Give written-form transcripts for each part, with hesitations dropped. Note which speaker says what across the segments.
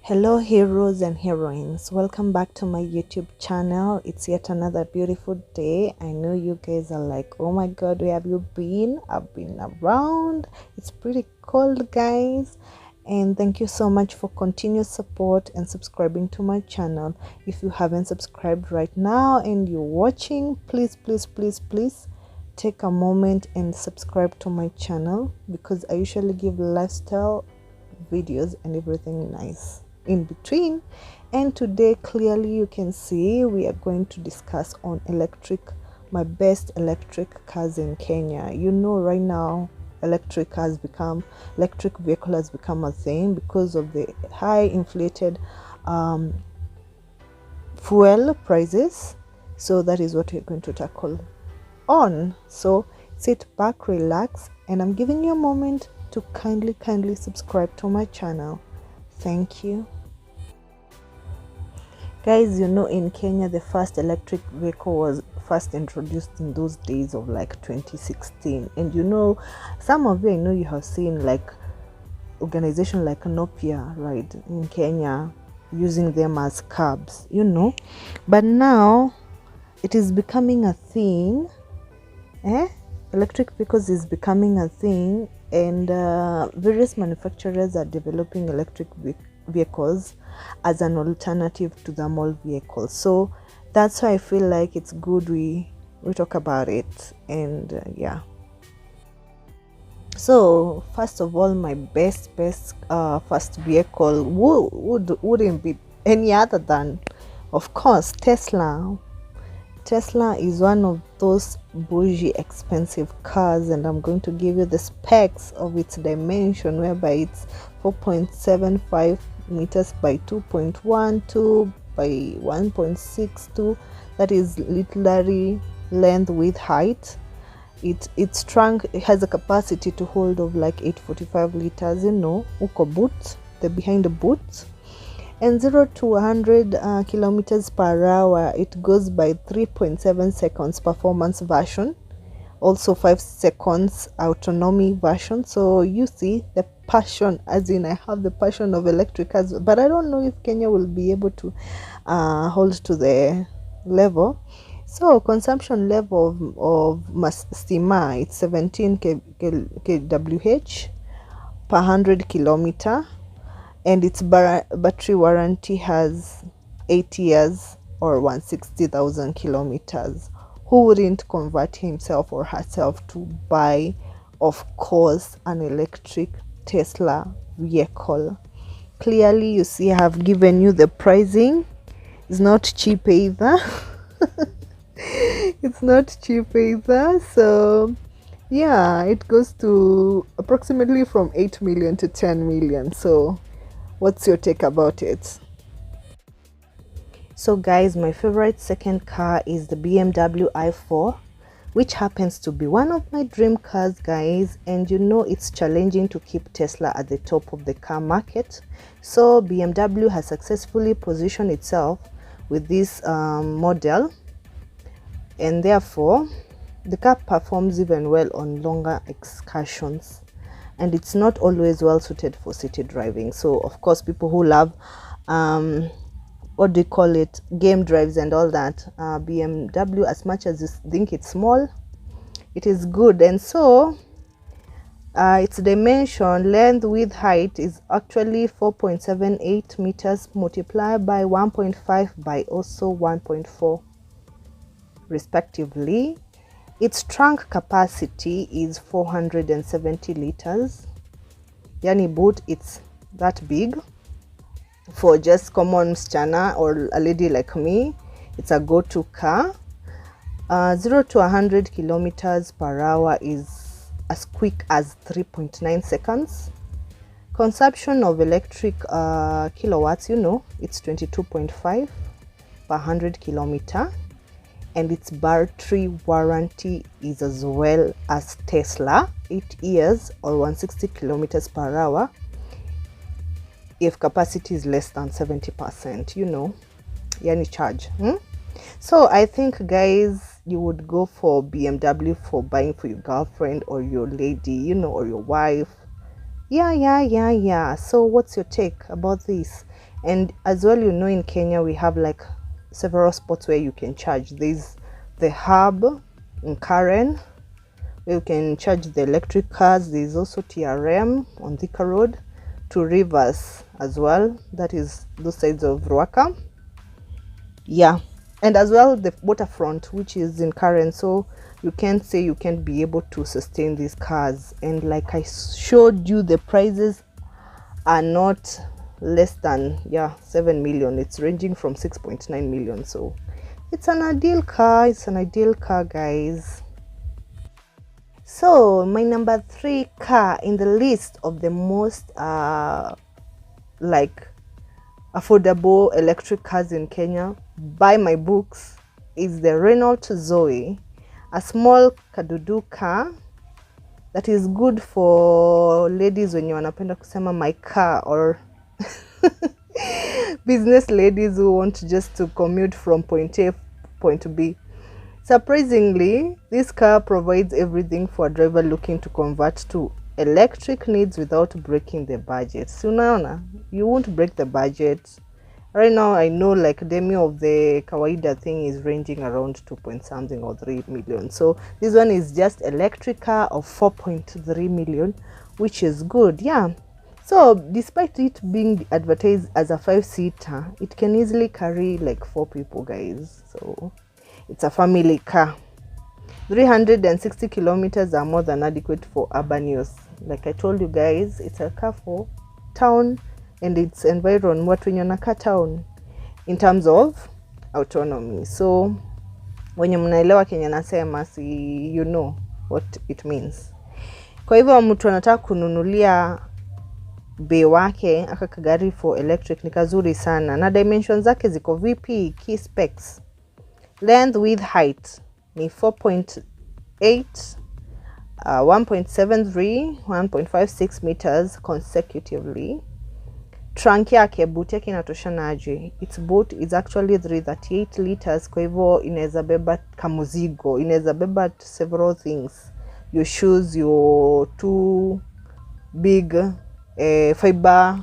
Speaker 1: Hello heroes and heroines, welcome back to my YouTube channel. It's yet another beautiful day. I know you guys are like, oh my god, where have you been? I've been around. It's pretty cold, guys, and thank you so much for continued support and subscribing to my channel. If you haven't subscribed right now and you're watching, please take a moment and subscribe to my channel, because I usually give lifestyle videos and everything nice in between. And today, clearly you can see, we are going to discuss on my best electric cars in Kenya. You know, right now electric vehicle has become a thing because of the high inflated fuel prices. So that is what we're going to tackle on. So sit back, relax, and I'm giving you a moment to kindly subscribe to my channel. Thank you. Guys, you know, in Kenya the first electric vehicle was first introduced in those days of like 2016, and you know, some of you, I know you have seen like organization like Nokia, right, in Kenya, using them as cabs, you know. But now it is becoming a thing. Electric vehicles is becoming a thing, and various manufacturers are developing electric vehicles as an alternative to thermal vehicles. So that's why I feel like it's good we talk about it. And yeah, so first of all, my best first vehicle wouldn't be any other than, of course, Tesla. Tesla is one of those bougie expensive cars, and I'm going to give you the specs of its dimension, whereby it's 4.75 meters by 2.12 by 1.62. that is literally length with height. It's trunk, it has a capacity to hold of like 845 liters, you know, uko boot, the behind the boot. And 0 to 100 kilometers per hour, it goes by 3.7 seconds performance version, also 5 seconds autonomy version. So you see the passion, as in I have the passion of electric cars, but I don't know if Kenya will be able to hold to the level. So consumption level of stima, it's 17 kWh per 100 kilometer. And its battery warranty has 8 years or 160,000 kilometers. Who wouldn't convert himself or herself to buy, of course, an electric Tesla vehicle? Clearly, you see, I have given you the pricing. It's not cheap either. It's not cheap either. So yeah, it goes to approximately from 8 million to 10 million. So what's your take about it? So guys, my favorite second car is the BMW i4, which happens to be one of my dream cars, guys. And you know, it's challenging to keep Tesla at the top of the car market. So BMW has successfully positioned itself with this model, and therefore the car performs even well on longer excursions. And it's not always well suited for city driving. So of course, people who love what do you call it, game drives and all that, BMW, as much as you think it's small, it is good. And so its dimension, length with height, is actually 4.78 meters multiplied by 1.5 by also 1.4 respectively. Its trunk capacity is 470 liters. Yani boot, it's that big. For just common msichana or a lady like me, it's a go-to car. 0 to 100 kilometers per hour is as quick as 3.9 seconds. Consumption of electric kilowatts, you know, it's 22.5 per 100 kilometer. And its battery warranty is as well as Tesla, 8 years or 160 kilometers per hour if capacity is less than 70%, you know, yani charge. So I think, guys, you would go for BMW for buying for your girlfriend or your lady, you know, or your wife, Yeah. So what's your take about this? And as well, you know, in Kenya we have like several spots where you can charge. There's the hub in Karen where you can charge the electric cars. There's also TRM on Thika Road, to Rivers as well, that is those sides of Ruaka. Yeah, and as well the waterfront, which is in Karen. So you can't say you can't be able to sustain these cars. And like I showed you, the prices are not less than 7 million. It's ranging from 6.9 million. So it's an ideal car. It's an ideal car, guys. So my number 3 car in the list of the most like affordable electric cars in Kenya by my books is the Renault Zoe, a small kadudu car that is good for ladies when you wanapenda kusema my car, or business ladies who want just to commute from point A point B. Surprisingly, this car provides everything for a driver looking to convert to electric needs without breaking the budget. So now you won't break the budget. Right now I know like demo of the kawaida thing is ranging around 2 point something or 3 million. So this one is just electric car of 4.3 million, which is good. Yeah. So despite it being advertised as a 5-seater, it can easily carry like 4 people, guys. So it's a family car. 360 kilometers are more than adequate for urban use. Like I told you guys, it's a car for town and its environment, what when you're town in terms of autonomy. So when you mnaelewa Kenya nasema, si you know what it means. Kwa hivyo mtu anataka kununulia bei wake aka kagari for electric ni kazuri sana. Na dimensions zake ziko vipi? Key specs: length, width, height ni 4.8, 1.73, 1.56 meters consecutively. Trunk yake, boot yake inatoshanaje? Its boot is actually 338 liters. Kwa hivyo inaweza beba kamuzigo, inaweza beba several things: your shoes, your 2 big fiber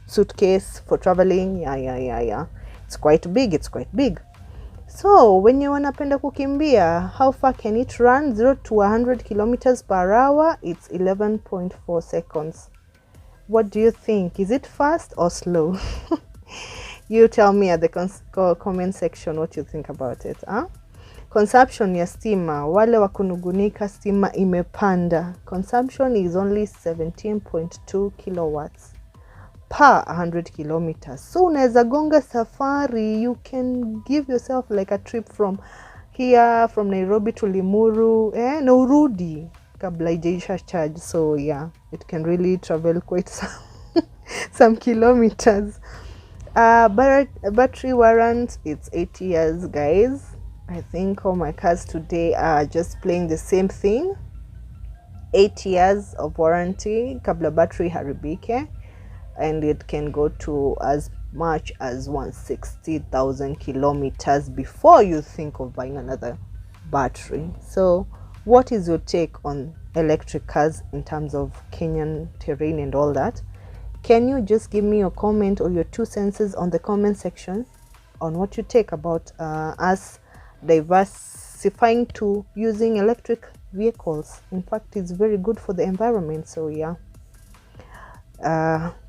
Speaker 1: suitcase for traveling. Yeah, it's quite big. So when you wanapenda kukimbia, how far can it run? 0 to 100 kilometers per hour. It's 11.4 seconds. What do you think? Is it fast or slow? You tell me at the comment section what you think about it. Consumption ya stima, wale wakunugunika stima imepanda. Consumption is only 17.2 kilowatts per 100 kilometers. So unaweza gonga safari. You can give yourself like a trip from here, from Nairobi to Limuru, na urudi kabla ijaisha charge. So yeah, it can really travel quite some kilometers. Battery warrant, it's 8 years, guys. I think all my cars today are just playing the same thing. 8 years of warranty kabla battery haribike, and it can go to as much as 160,000 kilometers before you think of buying another battery. So what is your take on electric cars in terms of Kenyan terrain and all that? Can you just give me your comment or your 2 cents on the comment section on what you take about us diversifying to using electric vehicles? In fact, it's very good for the environment. So yeah,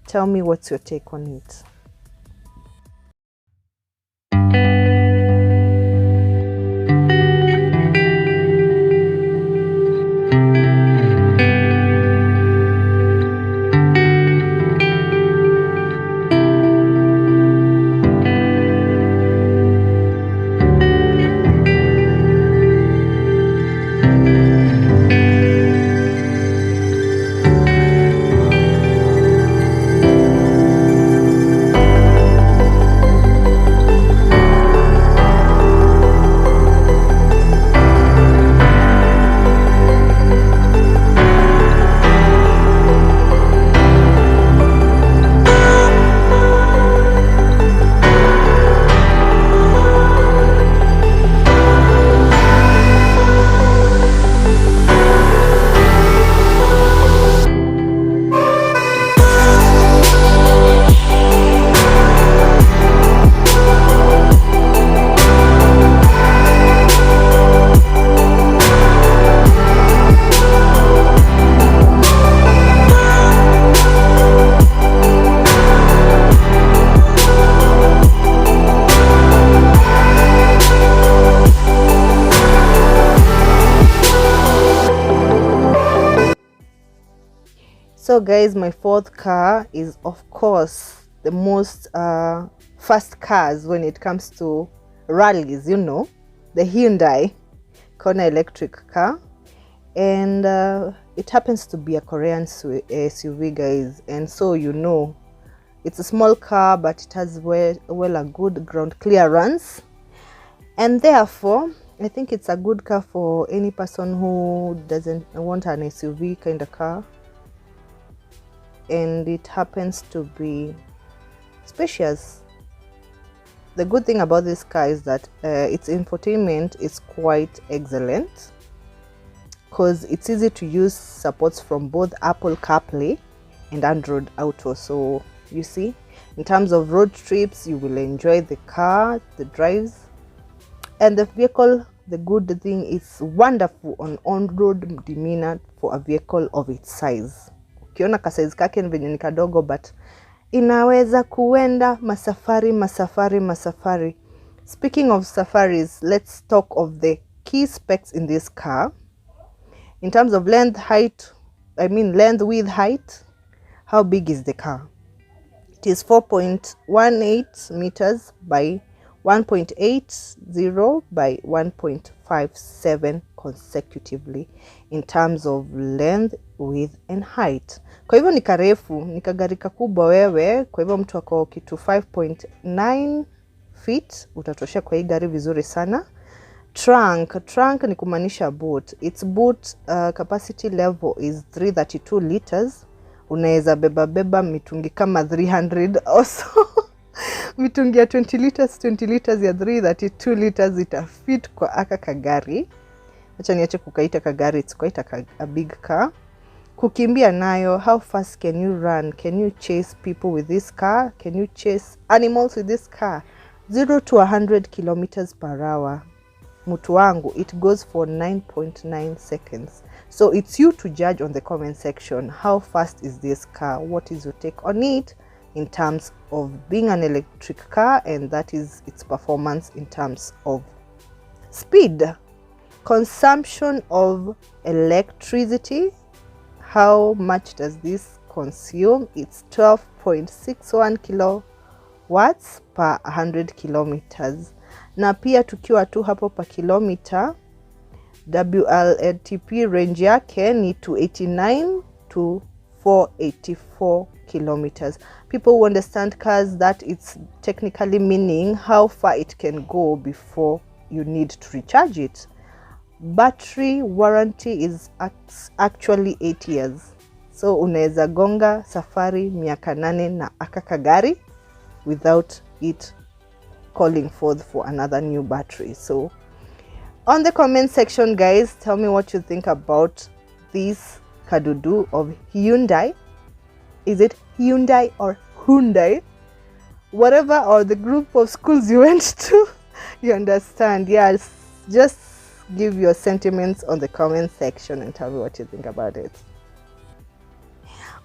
Speaker 1: tell me what's your take on it. So guys, my fourth car is of course the most fast cars when it comes to rallies, you know, the Hyundai Corner electric car. And it happens to be a Korean SUV, guys, and so you know it's a small car, but it has well a good ground clearance, and therefore I think it's a good car for any person who doesn't want an SUV kind of car. And it happens to be spacious. The good thing about this car is that its infotainment is quite excellent, because it's easy to use, supports from both Apple CarPlay and Android Auto. So you see, in terms of road trips, you will enjoy the car, the drives, and the vehicle. The good thing is wonderful on-road demeanor for a vehicle of its size. Ukiona ka size kake venye ni kadogo, but inaweza kuenda masafari. Speaking of safaris, let's talk of the key specs in this car. In terms of length, width, height, how big is the car? It is 4.18 meters by 1.80 by 1.57 consecutively in terms of length, width and height. Kwa hivyo ni karefu, ni kagari kakubwa wewe, kwa hivyo mtu ako kitu 5.9 feet utatosha kwa hii gari vizuri sana. Trunk ni kumaanisha boot. Its boot capacity level is 332 liters. Unaweza beba mitungi kama 300 also. Mitungi ya 20 liters ya 332 liters itafit kwa aka kagari. Acha niache kukaita kagari, it's quite a big car. Kukimbia nayo, how fast can you run? Can you chase people with this car? Can you chase animals with this car? 0 to 100 kilometers per hour. Mutu wangu, it goes for 9.9 seconds. So it's you to judge on the comment section. How fast is this car? What is your take on it in terms of being an electric car, and that is its performance in terms of speed. Consumption of electricity. How much does this consume? It's 12.61 kilowatts per 100 kilometers. Na pia tukiwa tu hapo pa kilomita, WLTP range yake ni 289 to 484 kilometers. People who understand cars, that it's technically meaning how far it can go before you need to recharge it. Battery warranty is actually 8 years. So unaweza gonga safari miaka 8 na aka kagari without it calling forth for another new battery. So on the comment section, guys, tell me what you think about this kadudu of Hyundai. Is it Hyundai or Hyundai? Whatever, or the group of schools you went to, you understand. Yeah, just give your sentiments on the comment section and tell me what you think about it.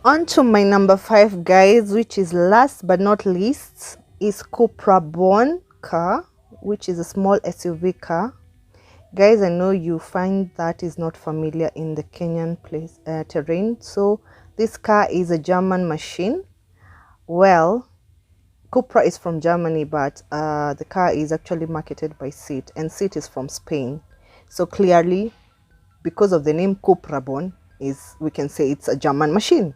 Speaker 1: On to my number 5, guys, which is last but not least, is Copra born car, which is a small SUV car. Guys, I know you find that is not familiar in the Kenyan terrain. So this car is a German machine. Well, Copra is from Germany, but the car is actually marketed by 𝐶𝐻, and 𝐶𝐻 is from Spain. So clearly, because of the name Copra born, we can say it's a German machine.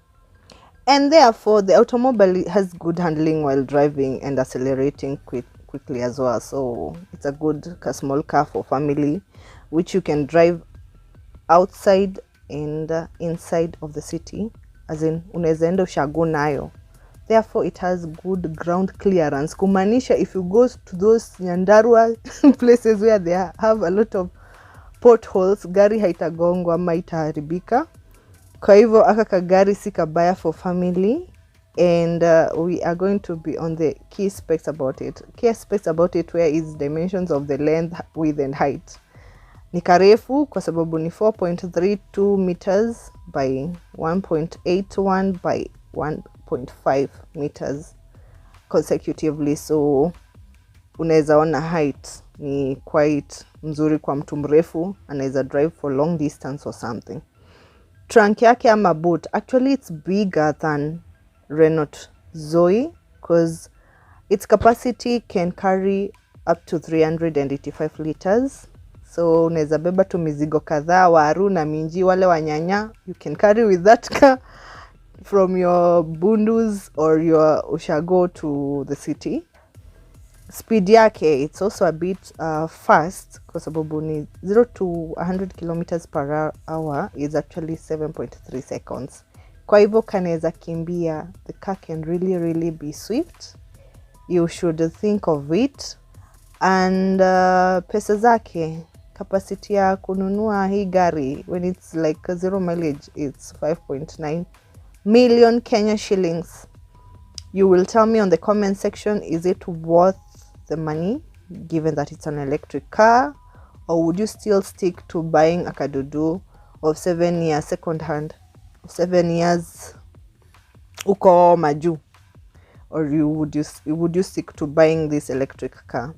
Speaker 1: And therefore, the automobile has good handling while driving and accelerating quickly as well. So it's a good small car for family, which you can drive outside and inside of the city, as in unaweza enda ushago nayo. Therefore, it has good ground clearance. Kumaanisha if you go to those Nyandarua places where they have a lot of potholes, gari haitagongwa ama itaharibika. Kwa hivyo aka kagari si kabaya for family, and we are going to be on the key specs about it. Key specs about it, where is dimensions of the length, width and height. Ni karefu kwa sababu ni 4.32 meters by 1.81 by 1.5 meters consecutively. So unaweza ona height ni quite mzuri kwa mtu mrefu, anaweza drive for long distance or something. trunk yake ama boot, actually it's bigger than Renault Zoe because its capacity can carry up to 385 liters. So unaweza beba tu mizigo kadhaa, waru na minji, wale wanyanya, you can carry with that car from your bundus or your ushago to the city. Speed yake, it's also a bit fast kwa sababu ni 0 to 100 kilometers per hour is actually 7.3 seconds. Kwa hivyo kanaweza kimbia, the car can really be swift. You should think of it. And pesa zake, capacity ya kununua hii gari when it's like 0 mileage, it's 5.9 million Kenya shillings. You will tell me on the comment section, is it worth the money given that it's an electric car, or would you still stick to buying a kadudu of 7 years second hand, 7 years uko maju, or would you stick to buying this electric car?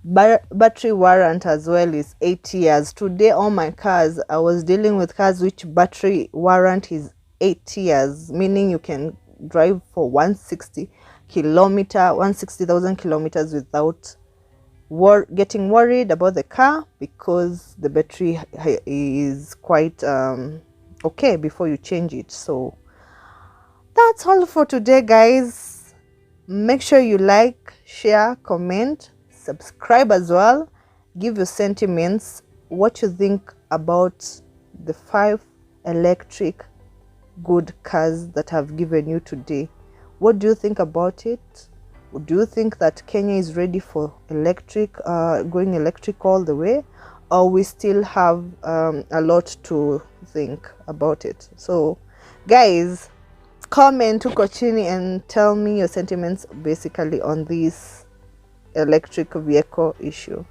Speaker 1: Battery warrant as well is 8 years. Today all my cars, I was dealing with cars which battery warrant is 8 years, meaning you can drive for 160,000 kilometers without getting worried about the car, because the battery is quite okay before you change it. So that's all for today, guys. Make sure you like, share, comment, subscribe as well. Give your sentiments, what you think about the 5 electric good cars that I've given you today. What do you think about it? Do you think that Kenya is ready for electric, going electric all the way, or we still have a lot to think about it? So guys, comment huko chini and tell me your sentiments basically on this electric vehicle issue.